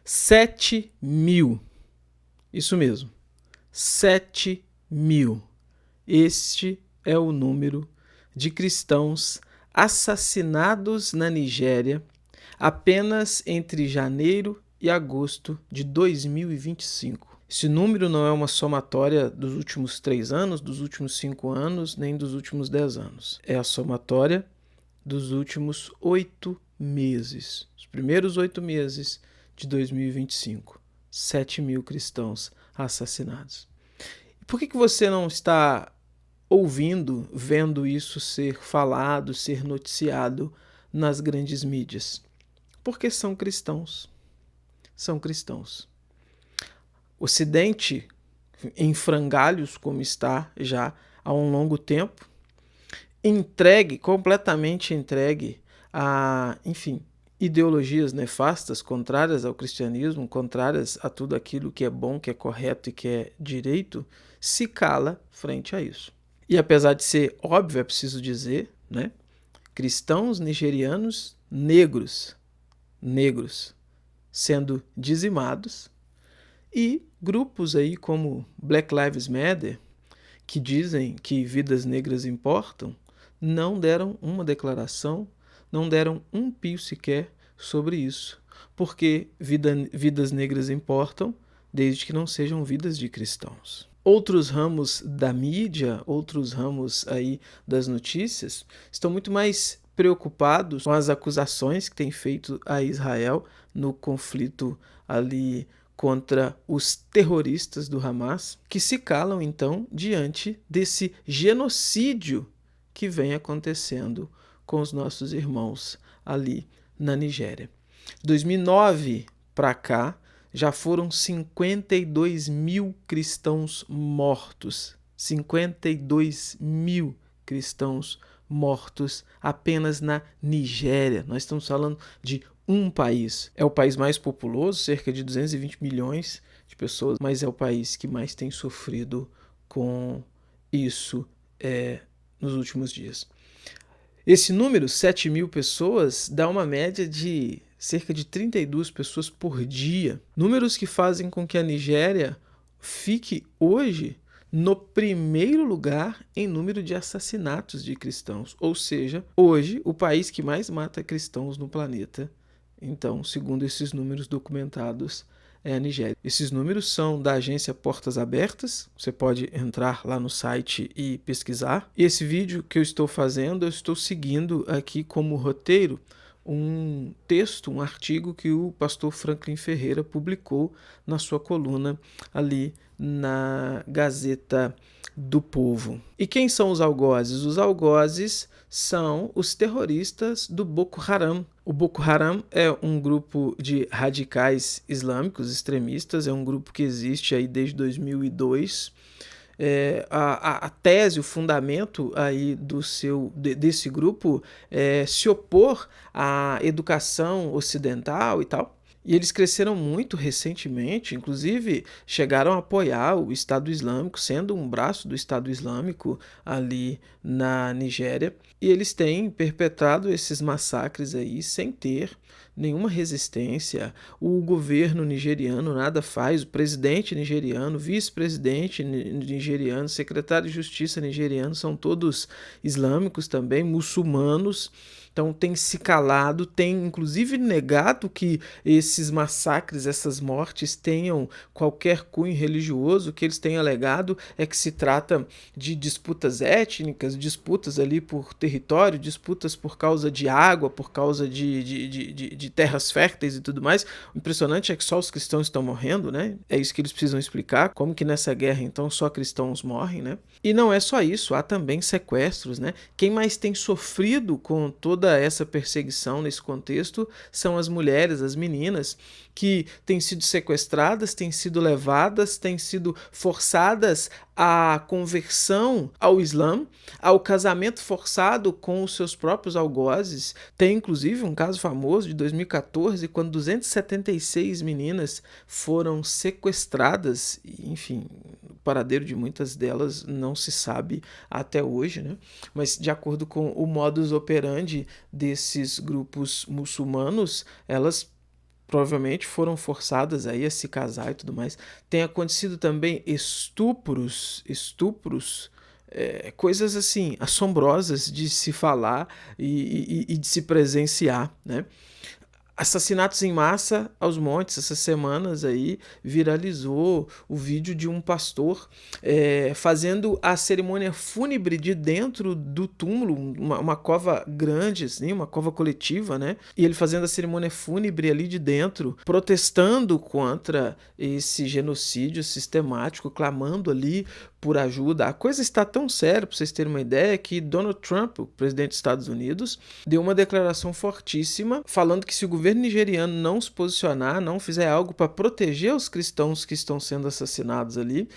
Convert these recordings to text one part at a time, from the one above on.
7.000. Isso mesmo. 7.000. Este é o número de cristãos assassinados na Nigéria apenas entre janeiro e agosto de 2025. Esse número não é uma somatória dos últimos 3 anos, dos últimos 5 anos, nem dos últimos 10 anos. É a somatória dos últimos 8 meses. Os primeiros 8 meses de 2025. 7.000 cristãos assassinados. Por que você não está ouvindo, vendo isso ser falado, ser noticiado nas grandes mídias? Porque são cristãos. São cristãos. O Ocidente, em frangalhos, como está já há um longo tempo, completamente entregue a, ideologias nefastas, contrárias ao cristianismo, contrárias a tudo aquilo que é bom, que é correto e que é direito, se cala frente a isso. E apesar de ser óbvio, é preciso dizer, né? Cristãos nigerianos negros sendo dizimados, e grupos aí como Black Lives Matter, que dizem que vidas negras importam, não deram uma declaração, não deram um pio sequer sobre isso, porque vidas negras importam desde que não sejam vidas de cristãos. Outros ramos da mídia, outros ramos aí das notícias, estão muito mais preocupados com as acusações que têm feito a Israel no conflito ali contra os terroristas do Hamas, que se calam então diante desse genocídio que vem acontecendo com os nossos irmãos ali na Nigéria. De 2009 para cá, já foram 52.000 cristãos mortos. 52.000 cristãos mortos apenas na Nigéria. Nós estamos falando de um país. É o país mais populoso, cerca de 220 milhões de pessoas, mas é o país que mais tem sofrido com isso nos últimos dias. Esse número, 7.000 pessoas, dá uma média de cerca de 32 pessoas por dia. Números que fazem com que a Nigéria fique hoje no primeiro lugar em número de assassinatos de cristãos. Ou seja, hoje, o país que mais mata cristãos no planeta. Então, segundo esses números documentados, é a Nigéria. Esses números são da agência Portas Abertas, você pode entrar lá no site e pesquisar. E esse vídeo que eu estou fazendo, eu estou seguindo aqui como roteiro um texto, um artigo que o pastor Franklin Ferreira publicou na sua coluna ali na Gazeta do Povo. E quem são os algozes? Os algozes são os terroristas do Boko Haram. O Boko Haram é um grupo de radicais islâmicos extremistas, é um grupo que existe aí desde 2002. A tese, o fundamento aí desse grupo é se opor à educação ocidental e tal. E eles cresceram muito recentemente, inclusive chegaram a apoiar o Estado Islâmico, sendo um braço do Estado Islâmico ali na Nigéria. E eles têm perpetrado esses massacres aí sem ter nenhuma resistência. O governo nigeriano nada faz, o presidente nigeriano, vice-presidente nigeriano, secretário de justiça nigeriano são todos islâmicos também, muçulmanos. Então tem se calado, tem inclusive negado que esses massacres, essas mortes tenham qualquer cunho religioso. O que eles têm alegado é que se trata de disputas étnicas, disputas ali por território, disputas por causa de água, por causa de terras férteis e tudo mais. O impressionante é que só os cristãos estão morrendo, né? É isso que eles precisam explicar, como que nessa guerra então só cristãos morrem, né? E não é só isso, há também sequestros, né? Quem mais tem sofrido com toda essa perseguição nesse contexto são as mulheres, as meninas, que têm sido sequestradas, têm sido levadas, têm sido forçadas à conversão ao Islã, ao casamento forçado com os seus próprios algozes. Tem inclusive um caso famoso de 2014, quando 276 meninas foram sequestradas, enfim, o paradeiro de muitas delas não se sabe até hoje, né? Mas de acordo com o modus operandi desses grupos muçulmanos, elas provavelmente foram forçadas aí a se casar e tudo mais. Tem acontecido também estupros, coisas assim assombrosas de se falar e de se presenciar, né? Assassinatos em massa aos montes. Essas semanas aí viralizou o vídeo de um pastor fazendo a cerimônia fúnebre de dentro do túmulo, uma cova grande, assim, uma cova coletiva, né? E ele fazendo a cerimônia fúnebre ali de dentro, protestando contra esse genocídio sistemático, clamando ali por ajuda. A coisa está tão séria, para vocês terem uma ideia, que Donald Trump, o presidente dos Estados Unidos, deu uma declaração fortíssima falando que se o governo nigeriano não se posicionar, não fizer algo para proteger os cristãos que estão sendo assassinados ali,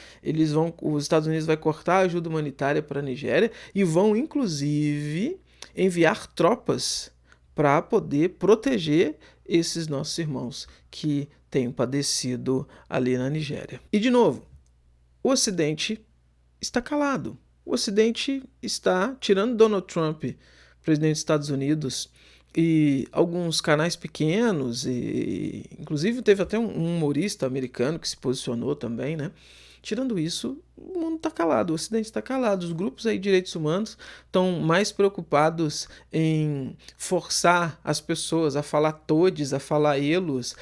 os Estados Unidos vai cortar a ajuda humanitária para a Nigéria e vão inclusive enviar tropas para poder proteger esses nossos irmãos que têm padecido ali na Nigéria. E de novo, o Ocidente está calado. O Ocidente está, tirando Donald Trump, presidente dos Estados Unidos, e alguns canais pequenos, e inclusive teve até um humorista americano que se posicionou também, né? Tirando isso, o mundo está calado, o Ocidente está calado. Os grupos aí de direitos humanos estão mais preocupados em forçar as pessoas a falar todes, a falar elos,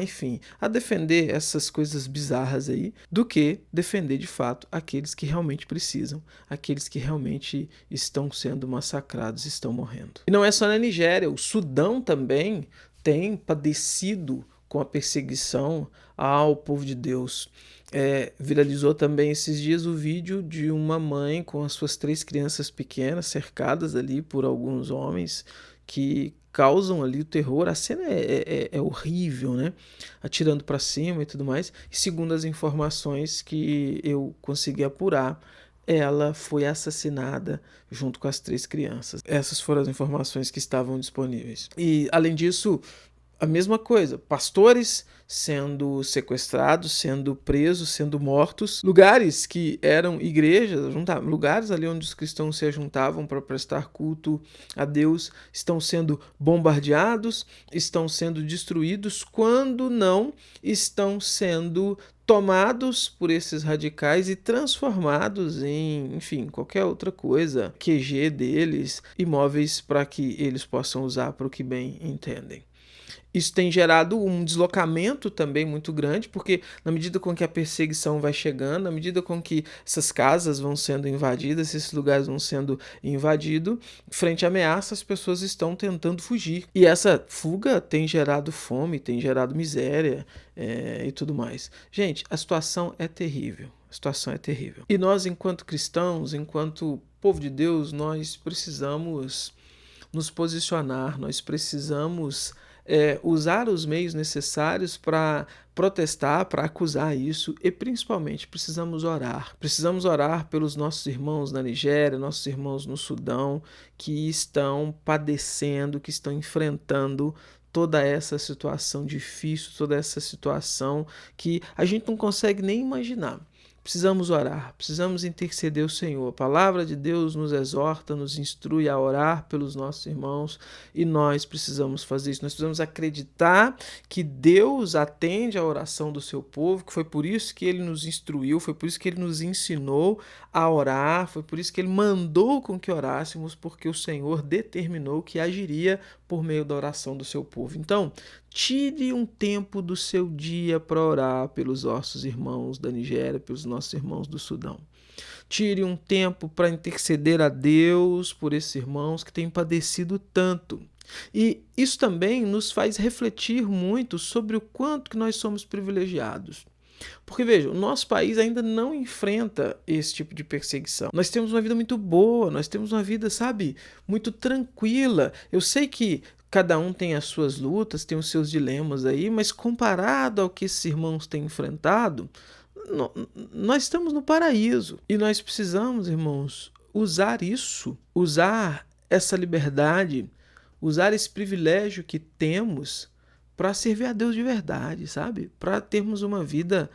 enfim, a defender essas coisas bizarras aí, do que defender de fato aqueles que realmente precisam, aqueles que realmente estão sendo massacrados, estão morrendo. E não é só na Nigéria, o Sudão também tem padecido com a perseguição ao povo de Deus. Viralizou também esses dias o vídeo de uma mãe com as suas 3 crianças pequenas cercadas ali por alguns homens que causam ali o terror. A cena é horrível, né? Atirando para cima e tudo mais. E segundo as informações que eu consegui apurar, ela foi assassinada junto com as 3 crianças. Essas foram as informações que estavam disponíveis. E além disso, a mesma coisa, pastores sendo sequestrados, sendo presos, sendo mortos, lugares que eram igrejas, lugares ali onde os cristãos se ajuntavam para prestar culto a Deus, estão sendo bombardeados, estão sendo destruídos, quando não estão sendo tomados por esses radicais e transformados em, enfim, qualquer outra coisa, QG deles, imóveis para que eles possam usar para o que bem entendem. Isso tem gerado um deslocamento também muito grande, porque na medida com que a perseguição vai chegando, na medida com que essas casas vão sendo invadidas, esses lugares vão sendo invadidos, frente à ameaça, as pessoas estão tentando fugir. E essa fuga tem gerado fome, tem gerado miséria e tudo mais. Gente, a situação é terrível. A situação é terrível. E nós, enquanto cristãos, enquanto povo de Deus, nós precisamos nos posicionar, nós precisamos usar os meios necessários para protestar, para acusar isso, e principalmente precisamos orar. Precisamos orar pelos nossos irmãos na Nigéria, nossos irmãos no Sudão, que estão padecendo, que estão enfrentando toda essa situação difícil, toda essa situação que a gente não consegue nem imaginar. Precisamos orar, precisamos interceder ao Senhor. A palavra de Deus nos exorta, nos instrui a orar pelos nossos irmãos e nós precisamos fazer isso. Nós precisamos acreditar que Deus atende a oração do seu povo, que foi por isso que ele nos instruiu, foi por isso que ele nos ensinou a orar, foi por isso que ele mandou com que orássemos, porque o Senhor determinou que agiria por meio da oração do seu povo. Então, tire um tempo do seu dia para orar pelos nossos irmãos da Nigéria, pelos nossos irmãos do Sudão. Tire um tempo para interceder a Deus por esses irmãos que têm padecido tanto. E isso também nos faz refletir muito sobre o quanto que nós somos privilegiados. Porque, veja, o nosso país ainda não enfrenta esse tipo de perseguição. Nós temos uma vida muito boa, nós temos uma vida, sabe, muito tranquila. Eu sei que cada um tem as suas lutas, tem os seus dilemas aí, mas comparado ao que esses irmãos têm enfrentado, nós estamos no paraíso. E nós precisamos, irmãos, usar isso, usar essa liberdade, usar esse privilégio que temos para servir a Deus de verdade, sabe? Para termos uma vida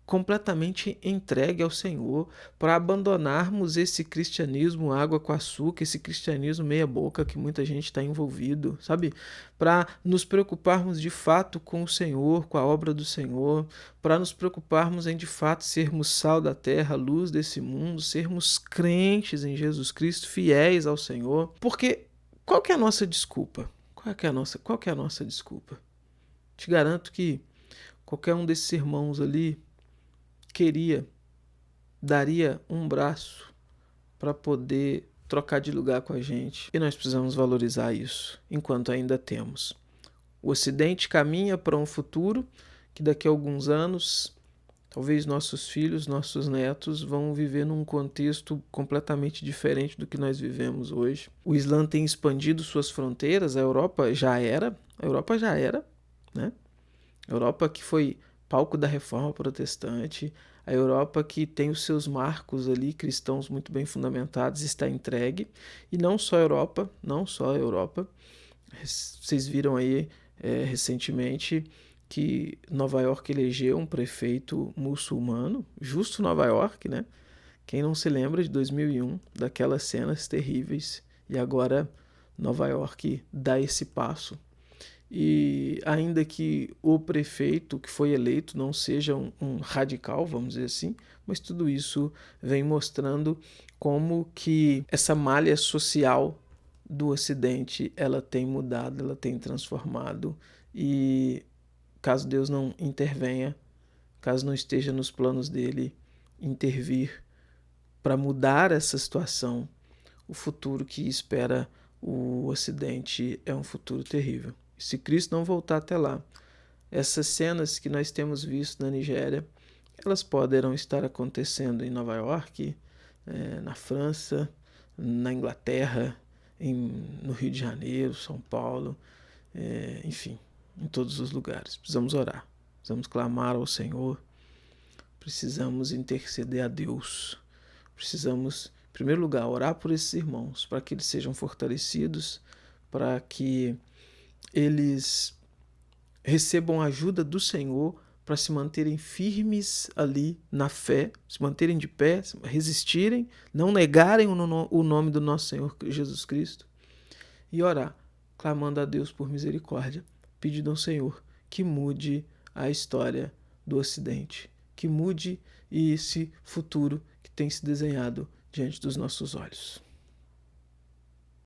completamente entregue ao Senhor, para abandonarmos esse cristianismo água com açúcar, esse cristianismo meia boca que muita gente está envolvido, sabe? Para nos preocuparmos de fato com o Senhor, com a obra do Senhor, para nos preocuparmos em de fato sermos sal da terra, luz desse mundo, sermos crentes em Jesus Cristo, fiéis ao Senhor. Porque qual que é a nossa desculpa? Qual que é a nossa desculpa? Te garanto que qualquer um desses irmãos ali daria um braço para poder trocar de lugar com a gente. E nós precisamos valorizar isso enquanto ainda temos. O Ocidente caminha para um futuro que daqui a alguns anos, talvez nossos filhos, nossos netos vão viver num contexto completamente diferente do que nós vivemos hoje. O Islã tem expandido suas fronteiras, a Europa já era, né? A Europa que foi palco da Reforma Protestante, a Europa que tem os seus marcos ali cristãos muito bem fundamentados, está entregue. E não só a Europa, vocês viram aí recentemente que Nova York elegeu um prefeito muçulmano, justo Nova York, né? Quem não se lembra de 2001, daquelas cenas terríveis, e agora Nova York dá esse passo. E ainda que o prefeito que foi eleito não seja um radical, vamos dizer assim, mas tudo isso vem mostrando como que essa malha social do Ocidente ela tem mudado, ela tem transformado, e caso Deus não intervenha, caso não esteja nos planos dele intervir para mudar essa situação, o futuro que espera o Ocidente é um futuro terrível. Se Cristo não voltar até lá, essas cenas que nós temos visto na Nigéria, elas poderão estar acontecendo em Nova York, na França, na Inglaterra, no Rio de Janeiro, São Paulo, enfim, em todos os lugares. Precisamos orar, precisamos clamar ao Senhor, precisamos interceder a Deus, precisamos, em primeiro lugar, orar por esses irmãos, para que eles sejam fortalecidos, para que eles recebam a ajuda do Senhor para se manterem firmes ali na fé, se manterem de pé, resistirem, não negarem o nome do nosso Senhor Jesus Cristo, e orar, clamando a Deus por misericórdia, pedindo ao Senhor que mude a história do Ocidente, que mude esse futuro que tem se desenhado diante dos nossos olhos.